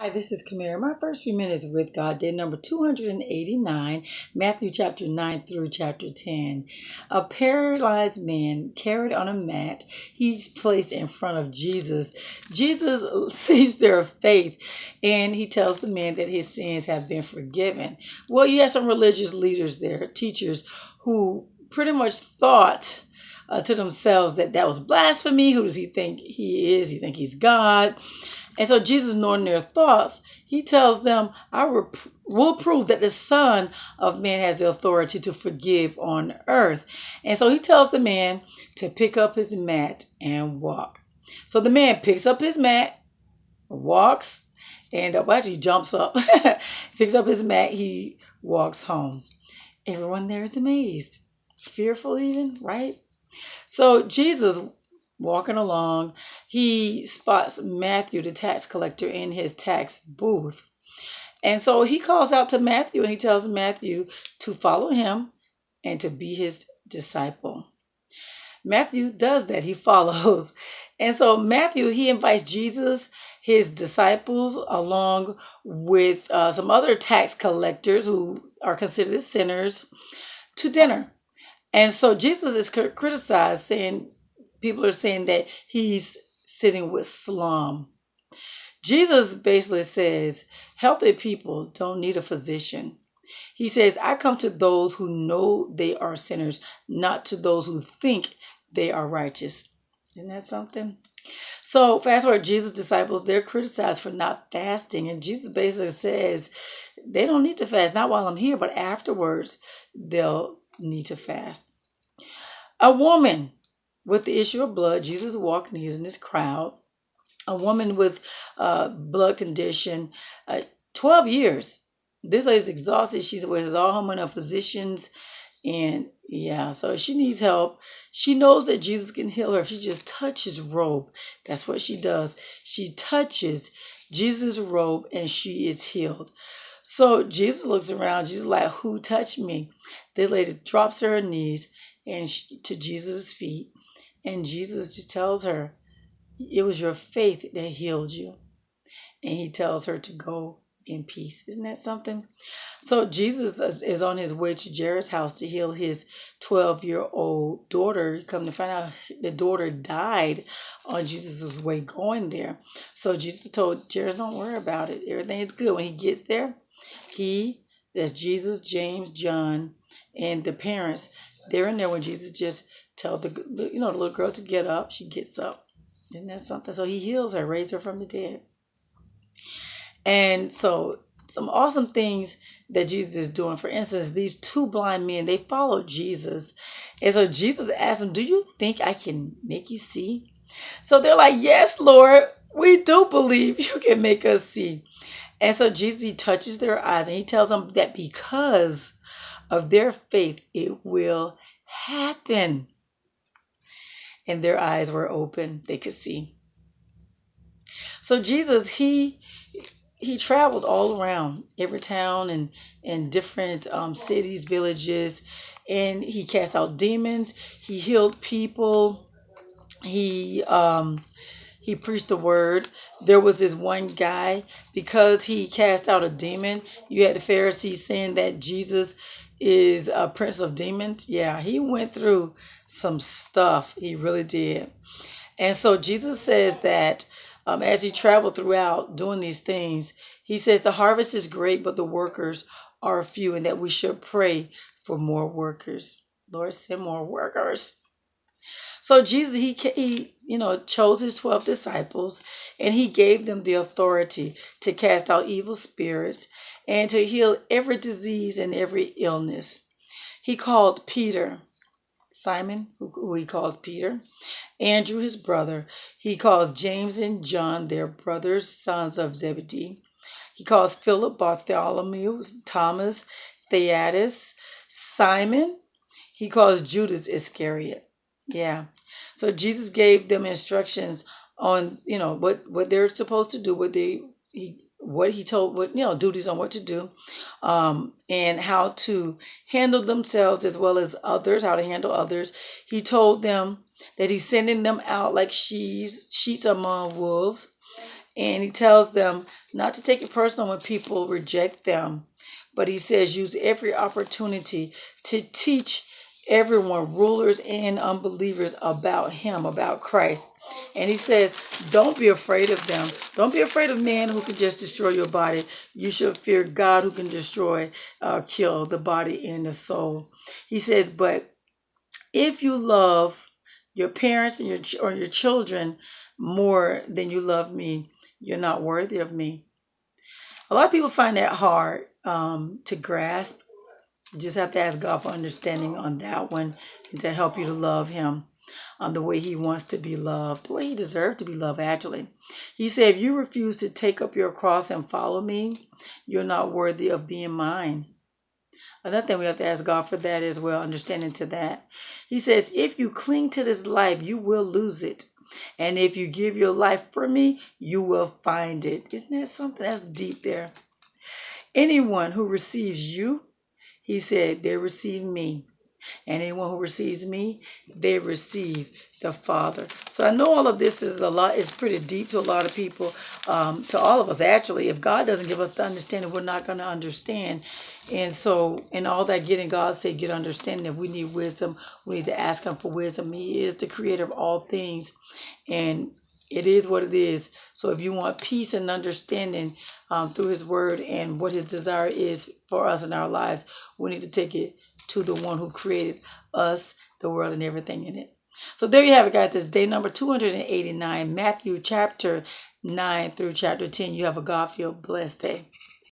Hi, this is Kamera. My first few minutes with God, day number 289, Matthew chapter 9 through chapter 10. A paralyzed man carried on a mat, he's placed in front of Jesus. Jesus sees their faith and he tells the man that his sins have been forgiven. Well, you have some religious leaders there, teachers, who pretty much thought to themselves that that was blasphemy. Who does he think he is? He think he's God? And so Jesus, knowing their thoughts, he tells them, will prove that the Son of Man has the authority to forgive on earth. And so he tells the man to pick up his mat and walk. So the man picks up his mat, walks, and actually jumps up, picks up his mat, he walks home. Everyone there is amazed, fearful even, right? So Jesus, walking along, he spots Matthew, the tax collector, in his tax booth. And so he calls out to Matthew and he tells Matthew to follow him and to be his disciple. Matthew does that. He follows. And so Matthew, he invites Jesus, his disciples, along with some other tax collectors who are considered sinners, to dinner. And so Jesus is criticized, saying, people are saying that he's sitting with slum. Jesus basically says, healthy people don't need a physician. He says, I come to those who know they are sinners, not to those who think they are righteous. Isn't that something? So fast forward, Jesus' disciples, they're criticized for not fasting. And Jesus basically says, they don't need to fast, not while I'm here, but afterwards they'll need to fast. A woman with the issue of blood, Jesus walking, he's in this crowd. A woman with blood condition, 12 years. This lady's exhausted. She's with all her money of physicians. And yeah, so she needs help. She knows that Jesus can heal her if she just touches his robe. That's what she does. She touches Jesus' robe and she is healed. So Jesus looks around. Jesus like, who touched me? This lady drops to her knees and to Jesus' feet. And Jesus just tells her, it was your faith that healed you. And he tells her to go in peace. Isn't that something? So Jesus is on his way to Jairus' house to heal his 12-year-old daughter. Come to find out the daughter died on Jesus' way going there. So Jesus told Jairus, don't worry about it. Everything is good. When he gets there, that's Jesus, James, John, and the parents, they're in there when Jesus just tell the little girl to get up. She gets up. Isn't that something? So he heals her, raised her from the dead. And so some awesome things that Jesus is doing. For instance, these two blind men, they followed Jesus. And so Jesus asked them, do you think I can make you see? So they're like, yes, Lord, we do believe you can make us see. And so Jesus, he touches their eyes and he tells them that because of their faith, it will happen. And their eyes were open. They could see. So Jesus, he traveled all around every town and different cities, villages, and he cast out demons. He healed people. He preached the word. There was this one guy, because he cast out a demon. You had the Pharisees saying that Jesus is a prince of demons. Yeah, he went through some stuff. He really did. And so Jesus says that as he traveled throughout doing these things, he says the harvest is great, but the workers are few, and that we should pray for more workers. Lord, send more workers. So Jesus, he chose his 12 disciples, and he gave them the authority to cast out evil spirits and to heal every disease and every illness. He called Peter, Simon, who he calls Peter, Andrew, his brother. He calls James and John, their brothers, sons of Zebedee. He calls Philip, Bartholomew, Thomas, Thaddeus, Simon. He calls Judas Iscariot. Yeah. So Jesus gave them instructions on, what they're supposed to do, duties on what to do, and how to handle themselves as well as others, how to handle others. He told them that he's sending them out like sheep among wolves. And he tells them not to take it personal when people reject them. But he says use every opportunity to teach everyone, rulers and unbelievers, about him, about Christ. And he says, don't be afraid of them. Don't be afraid of man who can just destroy your body. You should fear God who can destroy, kill the body and the soul. He says, but if you love your parents and your children more than you love me, you're not worthy of me. A lot of people find that hard to grasp. You just have to ask God for understanding on that one and to help you to love him the way he wants to be loved, the way he deserves to be loved, actually. He said, if you refuse to take up your cross and follow me, you're not worthy of being mine. Another thing we have to ask God for that as well, understanding to that. He says, if you cling to this life, you will lose it. And if you give your life for me, you will find it. Isn't that something that's deep there? Anyone who receives you, he said, they receive me. And anyone who receives me, they receive the Father. So I know all of this is it's pretty deep to a lot of people, to all of us actually. If God doesn't give us the understanding, we're not going to understand. And so in all that getting, God said, get understanding. If we need wisdom, we need to ask him for wisdom. He is the creator of all things. And it is what it is. So if you want peace and understanding through his word and what his desire is for us in our lives, we need to take it to the one who created us, the world, and everything in it. So there you have it, guys. This is day number 289, Matthew chapter 9 through chapter 10. You have a God-filled blessed day.